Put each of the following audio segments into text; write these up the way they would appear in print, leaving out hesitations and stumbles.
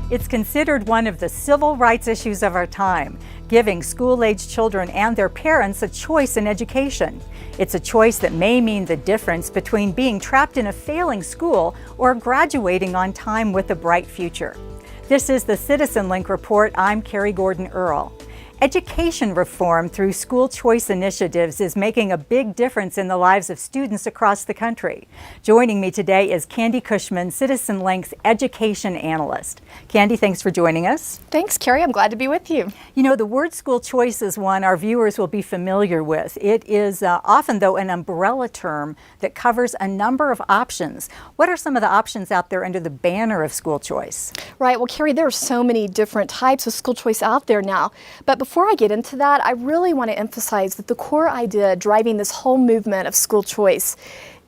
It's considered one of the civil rights issues of our time, giving school-age children and their parents a choice in education. It's a choice that may mean the difference between being trapped in a failing school or graduating on time with a bright future. This is the CitizenLink Report. I'm Carrie Earll. Education reform through school choice initiatives is making a big difference in the lives of students across the country. Joining me today is Candi Cushman, CitizenLink's education analyst. Candi, thanks for joining us. Thanks, Carrie. I'm glad to be with you. You know, the word school choice is one our viewers will be familiar with. It is often, though, an umbrella term that covers a number of options. What are some of the options out there under the banner of school choice? Right. Well, Carrie, there are so many different types of school choice out there now. But before I get into that, I really want to emphasize that the core idea driving this whole movement of school choice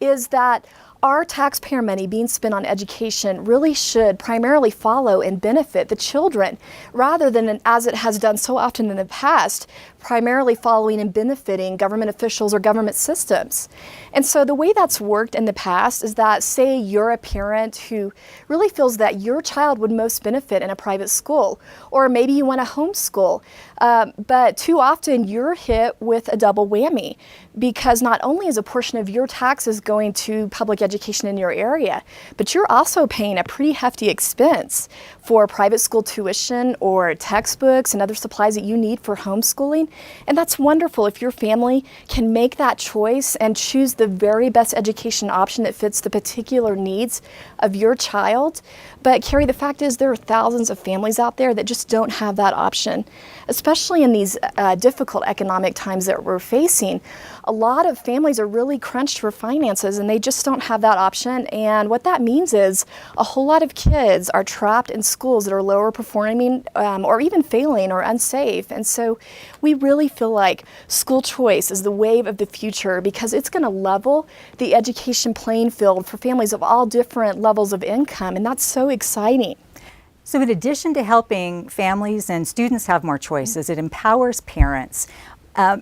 is that our taxpayer money being spent on education really should primarily follow and benefit the children, rather than, as it has done so often in the past, primarily following and benefiting government officials or government systems. And so the way that's worked in the past is that, say you're a parent who really feels that your child would most benefit in a private school, or maybe you want to homeschool, but too often you're hit with a double whammy, because not only is a portion of your taxes going to public education in your area, but you're also paying a pretty hefty expense for private school tuition or textbooks and other supplies that you need for homeschooling. And that's wonderful if your family can make that choice and choose the very best education option that fits the particular needs of your child. But Carrie, the fact is there are thousands of families out there that just don't have that option, especially in these difficult economic times that we're facing. A lot of families are really crunched for finances and they just don't have that option. And what that means is a whole lot of kids are trapped in schools that are lower performing or even failing or unsafe. And so we really feel like school choice is the wave of the future, because it's going to level the education playing field for families of all different levels of income. And that's so exciting. So in addition to helping families and students have more choices, it empowers parents.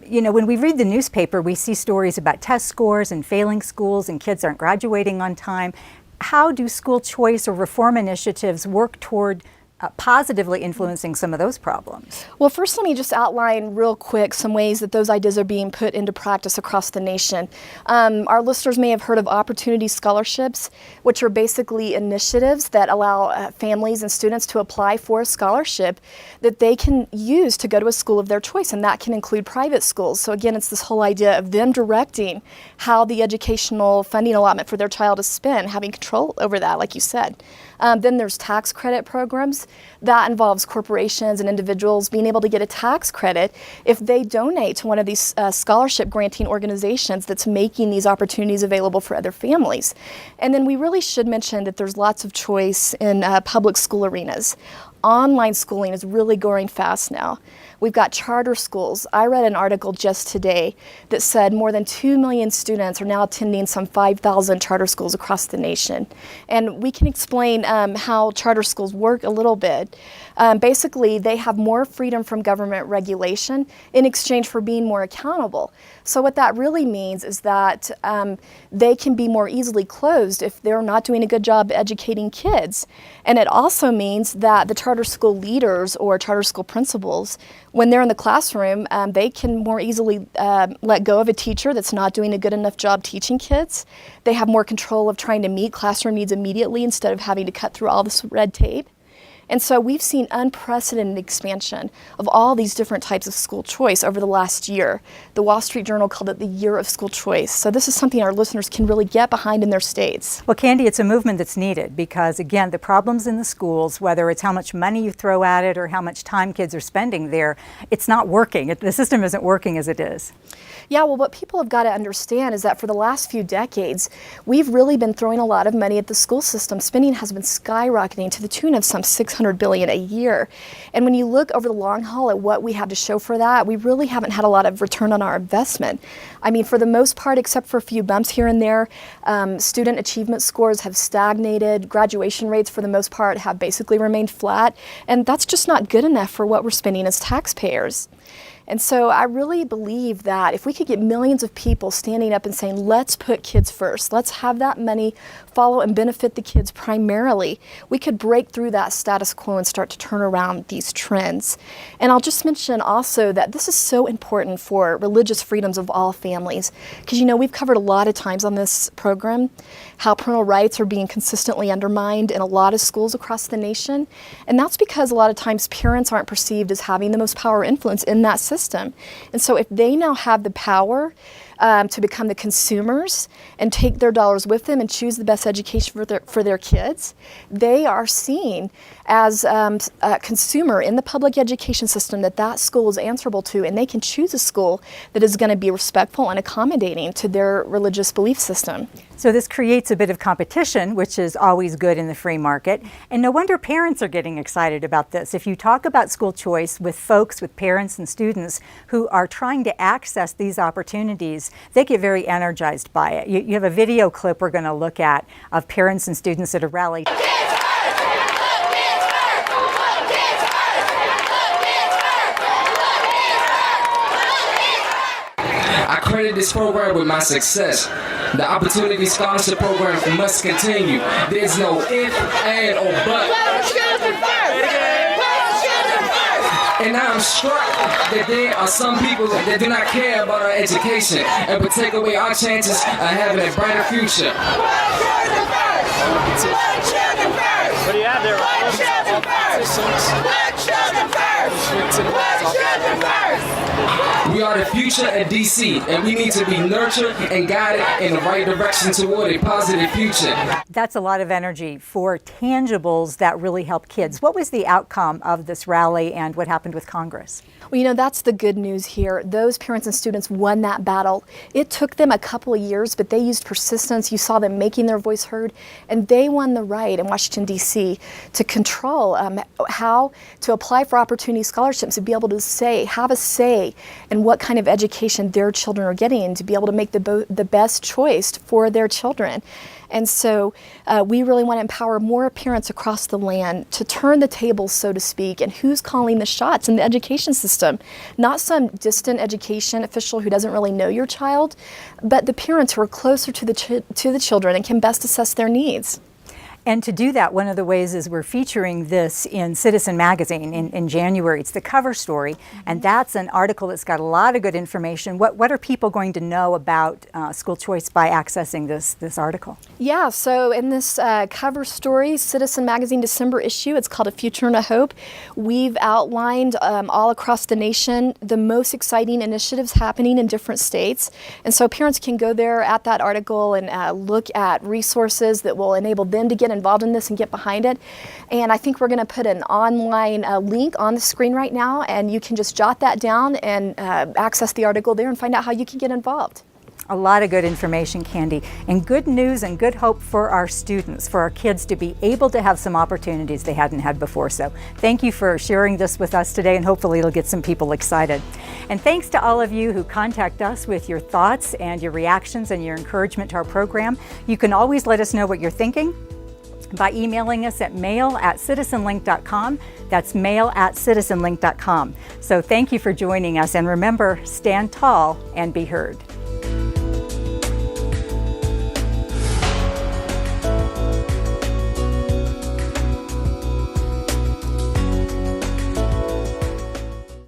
You know, when we read the newspaper, we see stories about test scores and failing schools and kids aren't graduating on time. How do school choice or reform initiatives work toward positively influencing some of those problems? Well, first let me just outline real quick some ways that those ideas are being put into practice across the nation. Our listeners may have heard of opportunity scholarships, which are basically initiatives that allow families and students to apply for a scholarship that they can use to go to a school of their choice, and that can include private schools. So again, it's this whole idea of them directing how the educational funding allotment for their child is spent, having control over that, like you said. Then there's tax credit programs. That involves corporations and individuals being able to get a tax credit if they donate to one of these scholarship granting organizations that's making these opportunities available for other families. And then we really should mention that there's lots of choice in public school arenas. Online schooling is really growing fast now. We've got charter schools. I read an article just today that said more than 2 million students are now attending some 5,000 charter schools across the nation. And we can explain how charter schools work a little bit. Basically, they have more freedom from government regulation in exchange for being more accountable. So what that really means is that they can be more easily closed if they're not doing a good job educating kids. And it also means that the charter school leaders or charter school principals, when they're in the classroom, they can more easily let go of a teacher that's not doing a good enough job teaching kids. They have more control of trying to meet classroom needs immediately instead of having to cut through all this red tape. And so we've seen unprecedented expansion of all these different types of school choice over the last year. The Wall Street Journal called it the year of school choice. So this is something our listeners can really get behind in their states. Well, Candi, it's a movement that's needed because, again, the problems in the schools, whether it's how much money you throw at it or how much time kids are spending there, it's not working. The system isn't working as it is. Yeah, well, what people have got to understand is that for the last few decades, we've really been throwing a lot of money at the school system. Spending has been skyrocketing to the tune of some $600 billion a year. And when you look over the long haul at what we have to show for that, we really haven't had a lot of return on our investment. I mean, for the most part, except for a few bumps here and there, student achievement scores have stagnated. Graduation rates, for the most part, have basically remained flat. And that's just not good enough for what we're spending as taxpayers. And so I really believe that if we could get millions of people standing up and saying, let's put kids first, let's have that money follow and benefit the kids primarily, we could break through that status quo and start to turn around these trends. And I'll just mention also that this is so important for religious freedoms of all families. Because, we've covered a lot of times on this program how parental rights are being consistently undermined in a lot of schools across the nation. And that's because a lot of times parents aren't perceived as having the most power or influence in that system. And so if they now have the power to become the consumers and take their dollars with them and choose the best education for their kids, they are seen as a consumer in the public education system that school is answerable to, and they can choose a school that is going to be respectful and accommodating to their religious belief system. So this creates a bit of competition, which is always good in the free market. And no wonder parents are getting excited about this. If you talk about school choice with folks, with parents and students who are trying to access these opportunities, they get very energized by it. You have a video clip we're going to look at of parents and students at a rally. I credit this program with my success. The Opportunity Scholarship Program must continue. There's no if, and, or but. And I'm struck that there are some people that do not care about our education and would take away our chances of having a brighter future. What do you have there, We are the future at DC, and we need to be nurtured and guided in the right direction toward a positive future. That's a lot of energy for tangibles that really help kids. What was the outcome of this rally and what happened with Congress? Well, that's the good news here. Those parents and students won that battle. It took them a couple of years, but they used persistence. You saw them making their voice heard, and they won the right in Washington, D.C. to control how to apply for opportunity scholarships, to be able to have a say in what kind of education their children are getting, and to be able to make the best choice for their children. And so we really want to empower more parents across the land to turn the tables, so to speak, and who's calling the shots in the education system. Not some distant education official who doesn't really know your child, but the parents who are closer to the children and can best assess their needs. And to do that, one of the ways is we're featuring this in Citizen magazine in January. It's the cover story, and that's an article that's got a lot of good information. What are people going to know about school choice by accessing this article? Yeah, so in this cover story, Citizen magazine December issue, it's called A Future and a Hope. We've outlined all across the nation the most exciting initiatives happening in different states. And so parents can go there at that article and look at resources that will enable them to get involved in this and get behind it. And I think we're going to put an online link on the screen right now, and you can just jot that down and access the article there and find out how you can get involved. A lot of good information, Candi, and good news and good hope for our students, for our kids to be able to have some opportunities they hadn't had before. So thank you for sharing this with us today, and hopefully it'll get some people excited. And thanks to all of you who contact us with your thoughts and your reactions and your encouragement to our program. You can always let us know what you're thinking by emailing us at mail@citizenlink.com. That's mail@citizenlink.com. So thank you for joining us, and remember, stand tall and be heard.